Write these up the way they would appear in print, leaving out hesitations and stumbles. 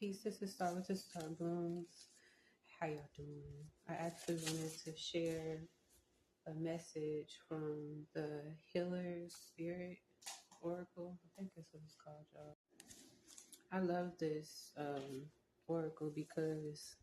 Peace, this is Star with the Star Blooms. How y'all doing? I actually wanted to share a message from the Healer Spirit Oracle. I think that's what it's called, y'all. I love this oracle because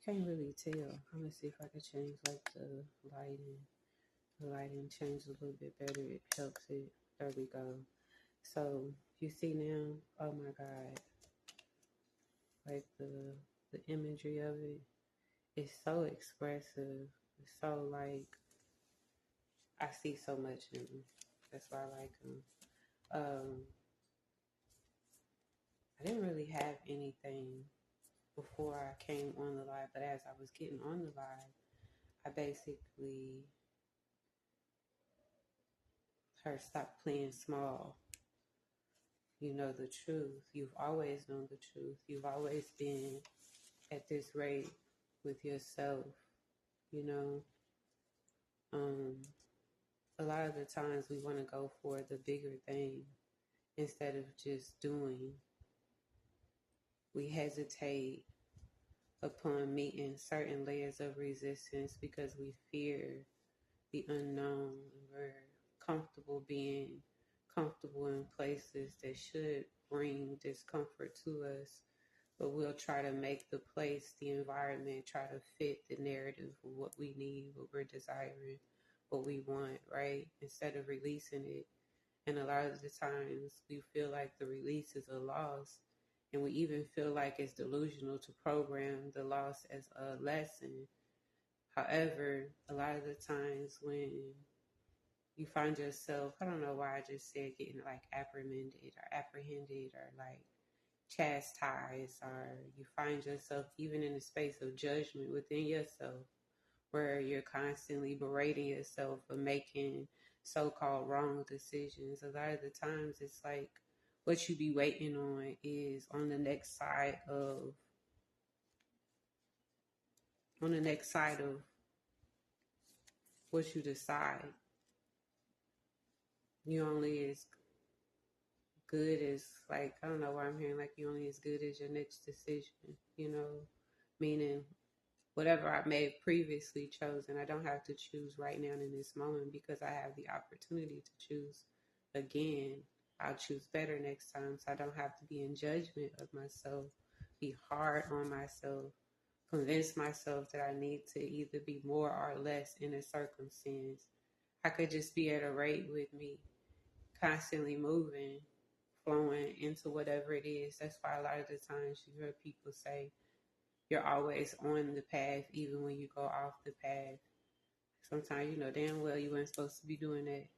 you can't really tell. I'm gonna see if I can change like the lighting. The lighting changed a little bit better. It helps it. There we go. So you see now, oh my God, like the imagery of it is so expressive. It's so like I see so much in them. That's why I like them. I didn't really have anything before I came on the live, but as I was getting on the live, I basically heard stop playing small. You know the truth. You've always known the truth. You've always been at this rate with yourself, you know. A lot of the times we want to go for the bigger thing instead of just doing. We hesitate upon meeting certain layers of resistance because we fear the unknown. We're comfortable being comfortable in places that should bring discomfort to us, but we'll try to make the place, the environment, try to fit the narrative of what we need, what we're desiring, what we want, right? Instead of releasing it. And a lot of the times we feel like the release is a loss, and we even feel like it's delusional to program the loss as a lesson. However, a lot of the times when you find yourself, I don't know why I just said getting like apprehended or like chastised, or you find yourself even in a space of judgment within yourself where you're constantly berating yourself for making so-called wrong decisions. A lot of the times it's like what you be waiting on is on the next side of what you decide. You only as good as, like, I don't know why I'm hearing like you only as good as your next decision, you know, meaning whatever I may have previously chosen, I don't have to choose right now in this moment because I have the opportunity to choose again. I'll choose better next time, so I don't have to be in judgment of myself, be hard on myself, convince myself that I need to either be more or less in a circumstance. I could just be at a rate with me, constantly moving, flowing into whatever it is. That's why a lot of the times you hear people say, you're always on the path, even when you go off the path. Sometimes you know damn well you weren't supposed to be doing that.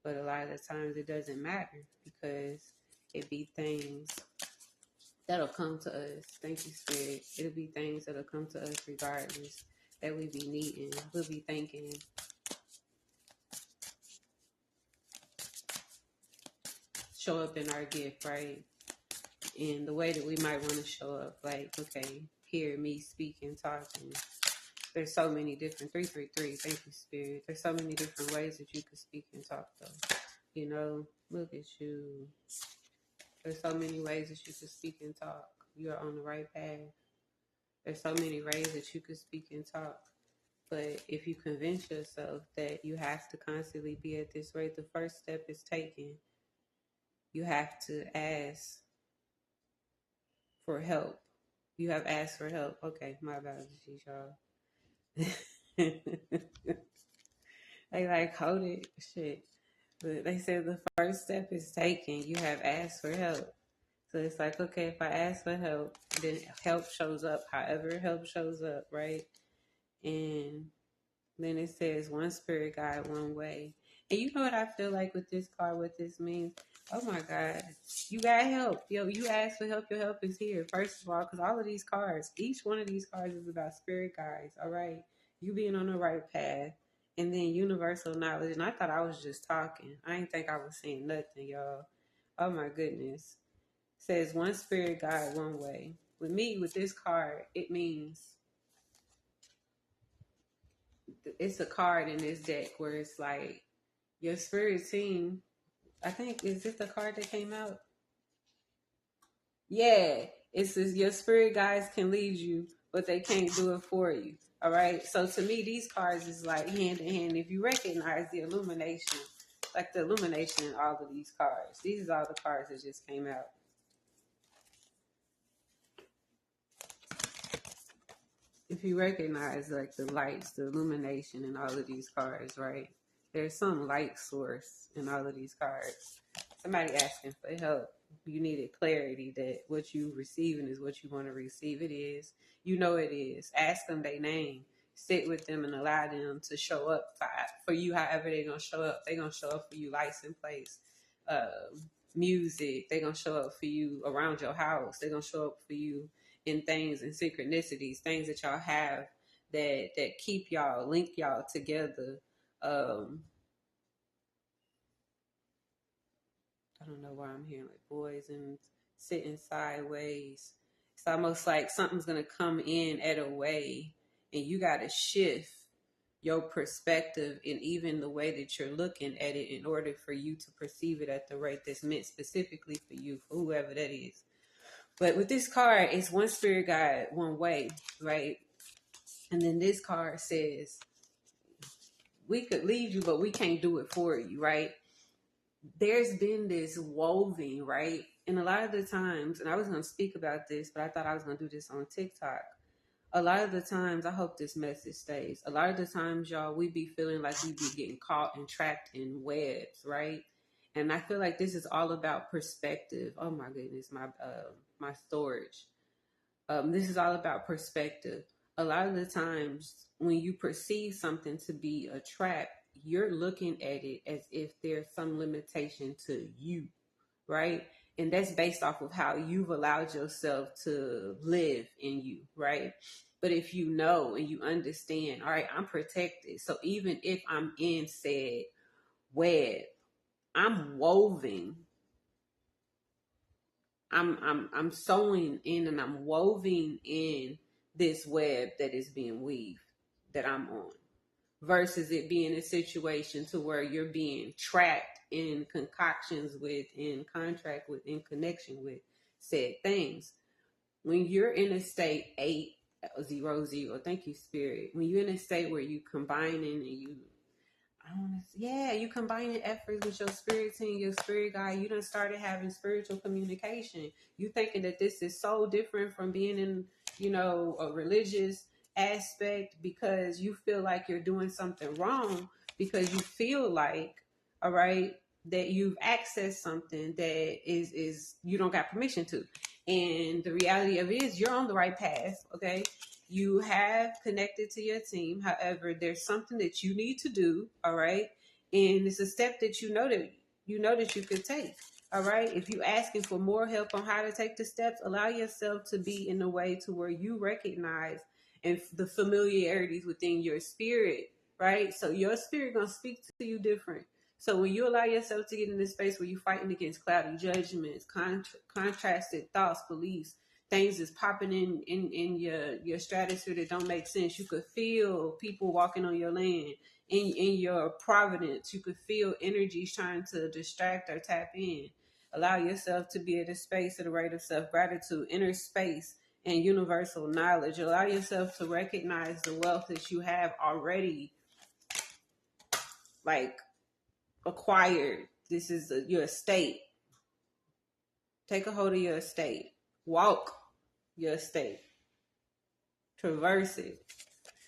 But a lot of the times it doesn't matter because it be things that'll come to us. Thank you, Spirit. It'll be things that'll come to us regardless that we be needing. We'll be thinking, show up in our gift, right? In the way that we might want to show up. Like, okay, hear me speaking, talking. There's so many different 333. Thank you, Spirit. There's so many different ways that you can speak and talk, though. You know, look at you. There's so many ways that you can speak and talk. You're on the right path. There's so many ways that you can speak and talk. But if you convince yourself that you have to constantly be at this rate, the first step is taken. You have to ask for help. You have asked for help. Okay, my apologies, y'all. They like, hold it, shit. But they said the first step is taken. You have asked for help. So it's like, okay, if I ask for help, then help shows up, however help shows up, right? And then it says one spirit guide, one way. And you know what I feel like with this card, what this means? Oh my God, you got help. Yo, you asked for help, your help is here. First of all, because all of these cards, each one of these cards is about spirit guides, all right? You being on the right path. And then universal knowledge. And I thought I was just talking. I didn't think I was saying nothing, y'all. Oh my goodness. It says one spirit guide, one way. With me, with this card, it means it's a card in this deck where it's like your spirit team. I think, is this the card that came out? Yeah, It's just your spirit guides can lead you, but they can't do it for you. All right. So to me, these cards is like hand in hand. If you recognize the illumination, like the illumination in all of these cards, these are all the cards that just came out. If you recognize like the lights, the illumination in all of these cards, right? There's some light source in all of these cards. Somebody asking for help. You needed clarity that what you receiving is what you want to receive. It is. You know it is. Ask them their name. Sit with them and allow them to show up for you however they're going to show up. They're going to show up for you lights in place. Music. They're going to show up for you around your house. They're going to show up for you in things and synchronicities, things that y'all have that keep y'all, link y'all together. I don't know why I'm hearing like boys and sitting sideways. It's almost like something's gonna come in at a way, and you gotta shift your perspective and even the way that you're looking at it in order for you to perceive it at the rate that's meant specifically for you, for whoever that is. But with this card, it's one spirit guide, one way, right? And then this card says, we could lead you, but we can't do it for you, right? There's been this woven, right? And a lot of the times, and I was going to speak about this, but I thought I was going to do this on TikTok. A lot of the times, I hope this message stays. A lot of the times, y'all, we be feeling like we be getting caught and trapped in webs, right? And I feel like this is all about perspective. Oh my goodness, my storage. This is all about perspective. A lot of the times when you perceive something to be a trap, you're looking at it as if there's some limitation to you, right? And that's based off of how you've allowed yourself to live in you, right? But if you know and you understand, all right, I'm protected. So even if I'm in said web, I'm woven. I'm sewing in and I'm woven in this web that is being weaved that I'm on, versus it being a situation to where you're being trapped in concoctions with, in contract with, in connection with said things. When you're in a state 800, thank you, Spirit. When you're in a state where you combining and you combining efforts with your spirit team, your spirit guide, you done started having spiritual communication. You thinking that this is so different from being in, a religious aspect because you feel like you're doing something wrong because you feel like, all right, that you've accessed something that is you don't got permission to. And the reality of it is you're on the right path, okay? You have connected to your team. However, there's something that you need to do, all right? And it's a step that you know that you could take. All right. If you're asking for more help on how to take the steps, allow yourself to be in a way to where you recognize and the familiarities within your spirit, right? So your spirit gonna speak to you different. So when you allow yourself to get in this space where you're fighting against cloudy judgments, contrasted thoughts, beliefs, things is popping in your stratosphere that don't make sense. You could feel people walking on your land. In your providence, you could feel energies trying to distract or tap in. Allow yourself to be at a space at a rate of self-gratitude, inner space, and universal knowledge. Allow yourself to recognize the wealth that you have already, like, acquired. This is your estate. Take a hold of your estate. Walk your estate. Traverse it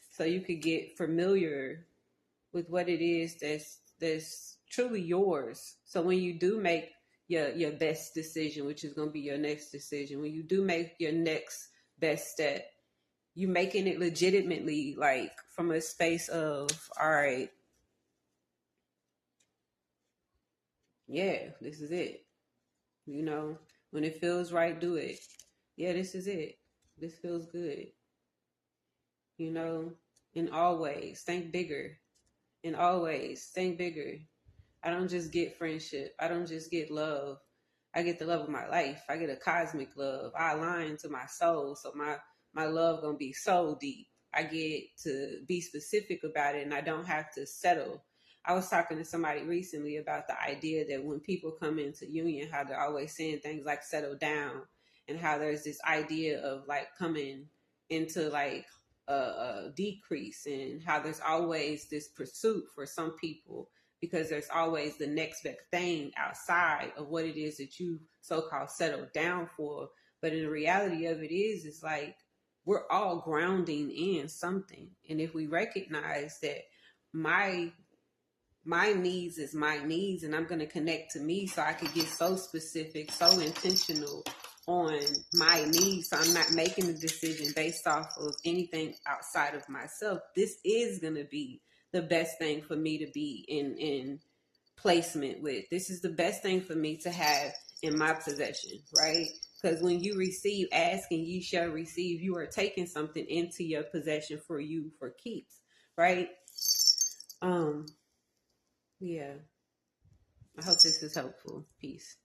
so you could get familiar with what it is that's truly yours. So when you do make your best decision, which is going to be your next decision, when you do make your next best step, you making it legitimately, like from a space of, all right, yeah, this is it. When it feels right, do it. Yeah, this is it. This feels good. And always think bigger. And always think bigger. I don't just get friendship. I don't just get love. I get the love of my life. I get a cosmic love. I align to my soul. So my love gonna be so deep. I get to be specific about it and I don't have to settle. I was talking to somebody recently about the idea that when people come into union, how they're always saying things like settle down. and how there's this idea of like coming into like a decrease, and how there's always this pursuit for some people because there's always the next big thing outside of what it is that you so-called settled down for. But in the reality of it is like we're all grounding in something. And if we recognize that my needs is my needs, and I'm going to connect to me so I could get so specific, so intentional on my needs, so I'm not making a decision based off of anything outside of myself. This is going to be the best thing for me to be in placement with. This is the best thing for me to have in my possession, right? Because when you receive, ask and you shall receive, you are taking something into your possession for you for keeps, right? Yeah. I hope this is helpful. Peace.